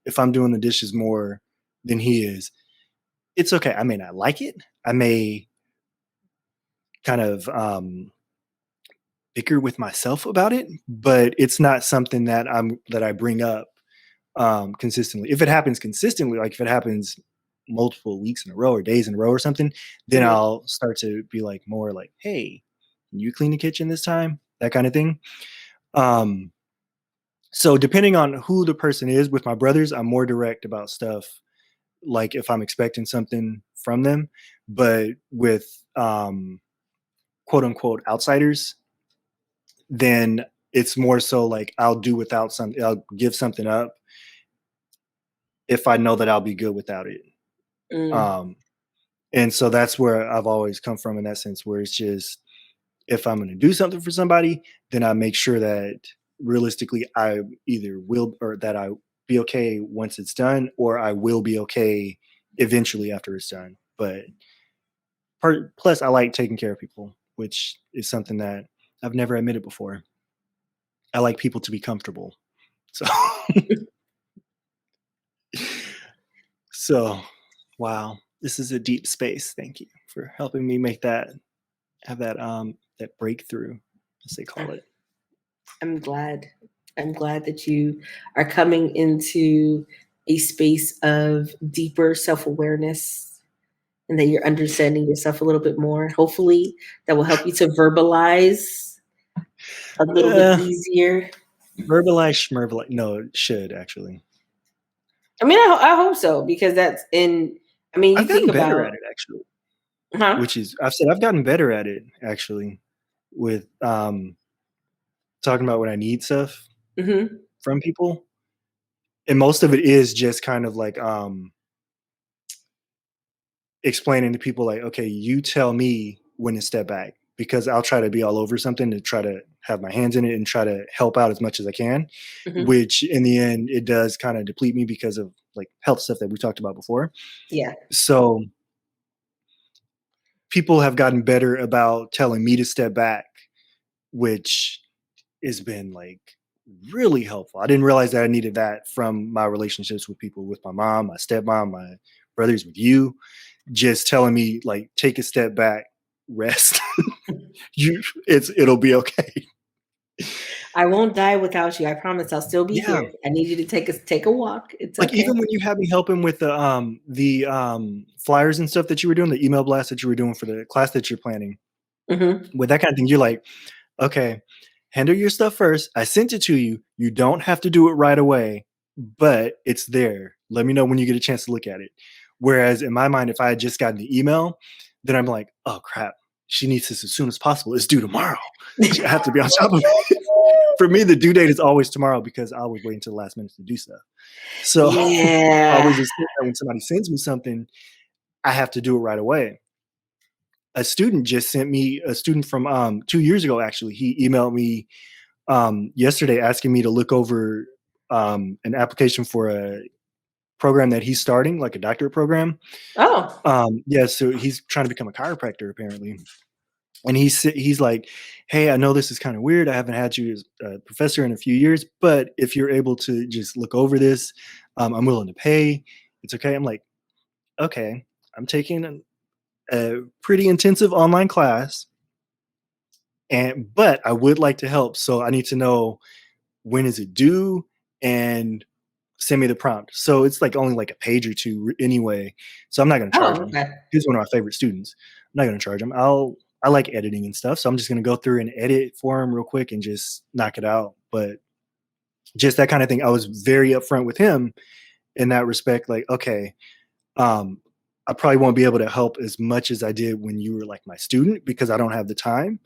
if I'm doing the dishes more than he is, it's okay. I may not like it. I may kind of bicker with myself about it, but it's not something that I bring up consistently. If it happens consistently, like if it happens multiple weeks in a row or days in a row or something, then I'll start to be like more like, hey, can you clean the kitchen this time? That kind of thing. So depending on who the person is, with my brothers, I'm more direct about stuff. Like if I'm expecting something from them, but with quote unquote outsiders, then it's more so like I'll do without something. I'll give something up if I know that I'll be good without it. And so that's where I've always come from in that sense, where it's just, if I'm going to do something for somebody, then I make sure that realistically I either will, or that I be okay once it's done, or I will be okay eventually after it's done. But plus I like taking care of people, which is something that I've never admitted before. I like people to be comfortable. So wow, this is a deep space. Thank you for helping me make that, have that breakthrough, as they call it. I'm glad that you are coming into a space of deeper self-awareness, and that you're understanding yourself a little bit more. Hopefully that will help you to verbalize a little bit easier. Verbalize. No, it should actually. I mean, I hope so, because that's in. I mean, I've gotten better at it actually. Which is, I've gotten better at it actually, with talking about when I need stuff from people, and most of it is just kind of like explaining to people like, okay, you tell me when to step back, because I'll try to be all over something to try to have my hands in it and try to help out as much as I can, which in the end, it does kind of deplete me because of like health stuff that we talked about before. Yeah. So people have gotten better about telling me to step back, which has been like really helpful. I didn't realize that I needed that from my relationships with people, with my mom, my stepmom, my brothers, with you, just telling me like, take a step back, rest. It'll be okay. I won't die without you. I promise I'll still be Yeah. here. I need you to take a walk. It's Like okay. even when you had me helping with the flyers and stuff that you were doing, the email blast that you were doing for the class that you're planning, Hmm. with that kind of thing, you're like, okay, handle your stuff first. I sent it to you. You don't have to do it right away, but it's there. Let me know when you get a chance to look at it. Whereas in my mind, if I had just gotten the email, then I'm like, oh crap, she needs this as soon as possible. It's due tomorrow. I have to be on top of it. For me, the due date is always tomorrow because I always wait until the last minute to do stuff. So I Yeah. always assume that when somebody sends me something, I have to do it right away. A student just sent me, a student from 2 years ago, actually, he emailed me yesterday asking me to look over an application for a program that he's starting, like a doctorate program. Oh. Yeah, so he's trying to become a chiropractor apparently. And he's like, hey, I know this is kind of weird. I haven't had you as a professor in a few years, but if you're able to just look over this, I'm willing to pay. It's okay. I'm like, okay, I'm taking a pretty intensive online class, but I would like to help. So I need to know, when is it due, and send me the prompt. So it's like only like a page or two anyway. So I'm not going to charge Oh, him. okay. He's one of my favorite students. I'm not going to charge him. I like editing and stuff. So I'm just going to go through and edit for him real quick and just knock it out. But just that kind of thing. I was very upfront with him in that respect. Like, okay, um, I probably won't be able to help as much as I did when you were like my student because I don't have the time,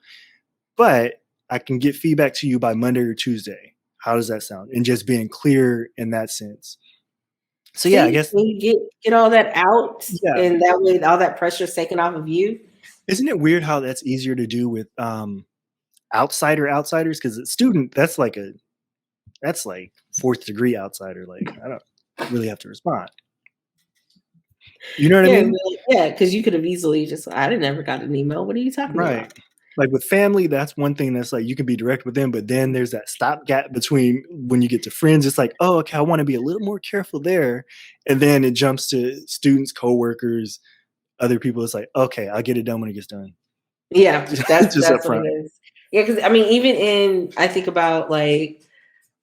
but I can get feedback to you by Monday or Tuesday. How does that sound? And just being clear in that sense. So yeah, I See, guess, when you get all that out, yeah. and that way all that pressure is taken off of you. Isn't it weird how that's easier to do with outsiders? Because a student, that's like fourth degree outsider. Like I don't really have to respond. You know what I Yeah, mean? yeah, because you could have easily just, I didn't never got an email. What are you talking Right. about? Like with family, that's one thing that's like you can be direct with them, but then there's that stopgap between when you get to friends. It's like, oh, okay, I want to be a little more careful there, and then it jumps to students, coworkers, other people. It's like, okay, I'll get it done when it gets done. Yeah, Just up that's what it front. is. Yeah, because I mean, even I think about like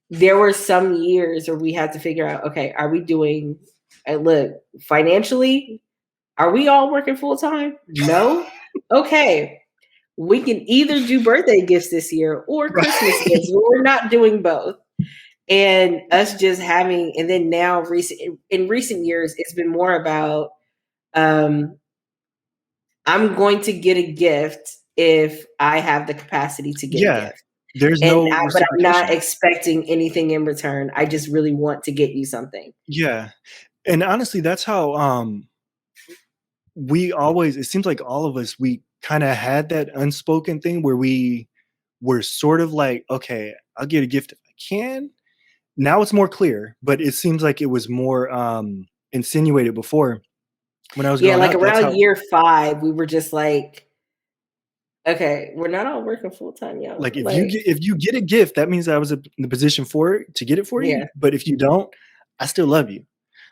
there were some years where we had to figure out, okay, are we doing? Look, financially, are we all working full time? No. Okay, we can either do birthday gifts this year or Christmas Right. gifts. We're not doing both. And us just having, and then now in recent years, it's been more about um, I'm going to get a gift if I have the capacity to get a Yeah. gift. There's And no but I'm not reciprocation. expecting anything in return. I just really want to get you something. Yeah. And honestly, that's how we always, it seems like all of us, we kind of had that unspoken thing where we were sort of like, okay, I'll get a gift if I can. Now it's more clear, but it seems like it was more insinuated before when I was Yeah, growing like up. That's around how, year 5, we were just like, okay, we're not all working full time, y'all. like, Like, if you get a gift, that means I was in the position for it to get it for you. yeah, But if you don't, I still love you.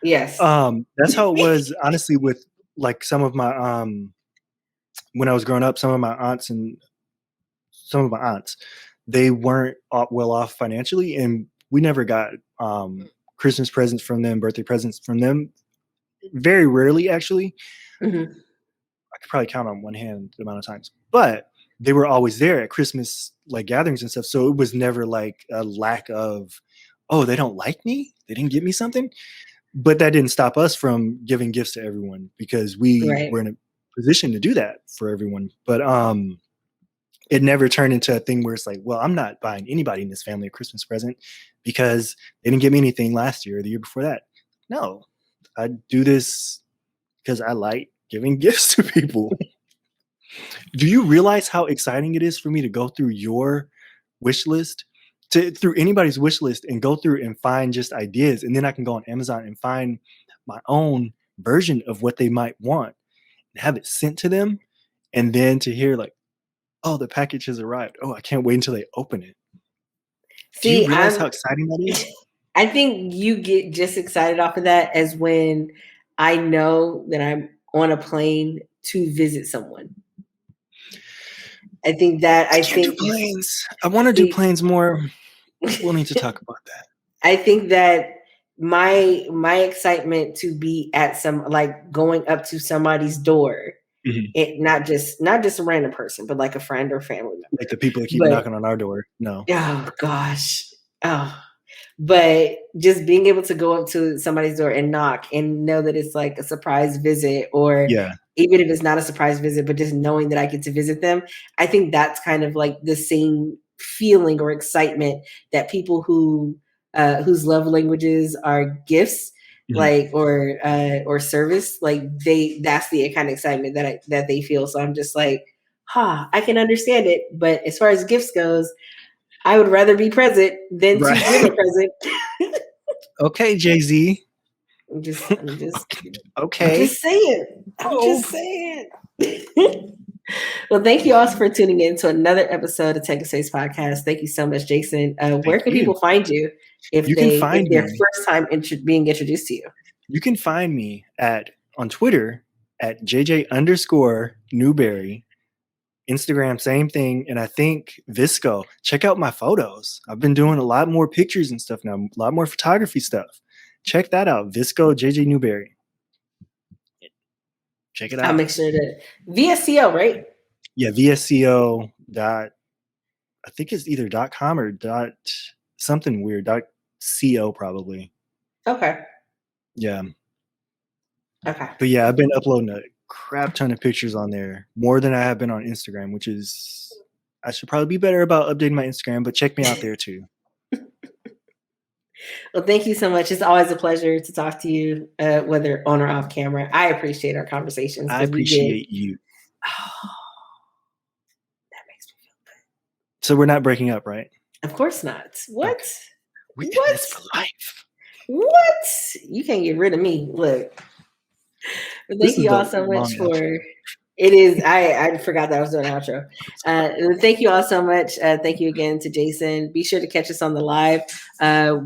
yes. That's how it was honestly with like some of my when I was growing up, some of my aunts, they weren't well off financially, and we never got Christmas presents from them, birthday presents from them. Very rarely, actually. Mhm. I could probably count on one hand the amount of times, but they were always there at Christmas like gatherings and stuff. So it was never like a lack of, oh, they don't like me, they didn't give me something. But that didn't stop us from giving gifts to everyone because we Right. were in a position to do that for everyone. But it never turned into a thing where it's like, well, I'm not buying anybody in this family a Christmas present because they didn't give me anything last year or the year before that. No, I do this because I like giving gifts to people. Do you realize how exciting it is for me to go through your wish list, to through anybody's wish list and go through and find just ideas, and then I can go on Amazon and find my own version of what they might want and have it sent to them, and then to hear like, oh, the package has arrived. Oh, I can't wait until they open it. Do you See, realize how exciting that is? I think you get just excited off of that as when I know that I'm on a plane to visit someone. I think that I can't do planes. I want to do see, planes more. We'll need to talk about that. I think that my excitement to be at some like going up to somebody's door, Mhm. it not just a random person, but like a friend or family member. Like the people that keep But knocking on our door. No. oh gosh. Oh. But just being able to go up to somebody's door and knock and know that it's like a surprise visit, or Yeah. even if it's not a surprise visit, but just knowing that I get to visit them, I think that's kind of like the same feeling or excitement that people whose love languages are gifts, like or service, like that's the kind of excitement that they feel. So I'm just like, I can understand it. But as far as gifts goes, I would rather be present than to give a present. Okay, Jay-Z. I'm just Okay. saying. I'm just saying. Well, thank you all for tuning in to another episode of Take a Space Podcast. Thank you so much, Jason. Where can people find you if they're first time being introduced to you? You can find me on Twitter at JJ_Newberry. Instagram, same thing. And I think Visco, check out my photos. I've been doing a lot more pictures and stuff now, a lot more photography stuff. Check that out. Visco JJ Newberry. Check it out. I'll make sure to VSCO, right? Yeah, VSCO dot, I think it's either .com or dot something weird, .co probably. Okay. Yeah. Okay. But yeah, I've been uploading a crap ton of pictures on there, more than I have been on Instagram, which is, I should probably be better about updating my Instagram, but check me out there too. Well, thank you so much. It's always a pleasure to talk to you, whether on or off camera. I appreciate our conversations. I appreciate you. Oh, that makes me feel good. So we're not breaking up, right? Of course not. What? Okay. We in this for life. What? You can't get rid of me. Look. But thank you all so much for it is I forgot that I was doing an outro. Thank you all so much. Thank you again to Jason. Be sure to catch us on the live.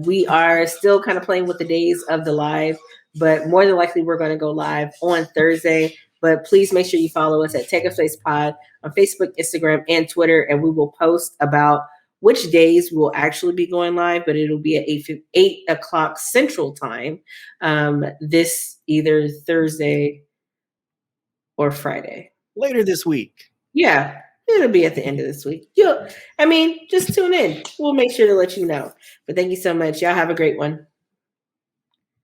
We are still kind of playing with the days of the live, but more than likely we're going to go live on Thursday. But please make sure you follow us at Take a Space Pod on Facebook, Instagram, and Twitter, and we will post about which days we'll actually be going live, but it'll be at 8 o'clock Central Time this either Thursday or Friday. Later this week. Yeah, it'll be at the end of this week. Just tune in. We'll make sure to let you know. But thank you so much. Y'all have a great one.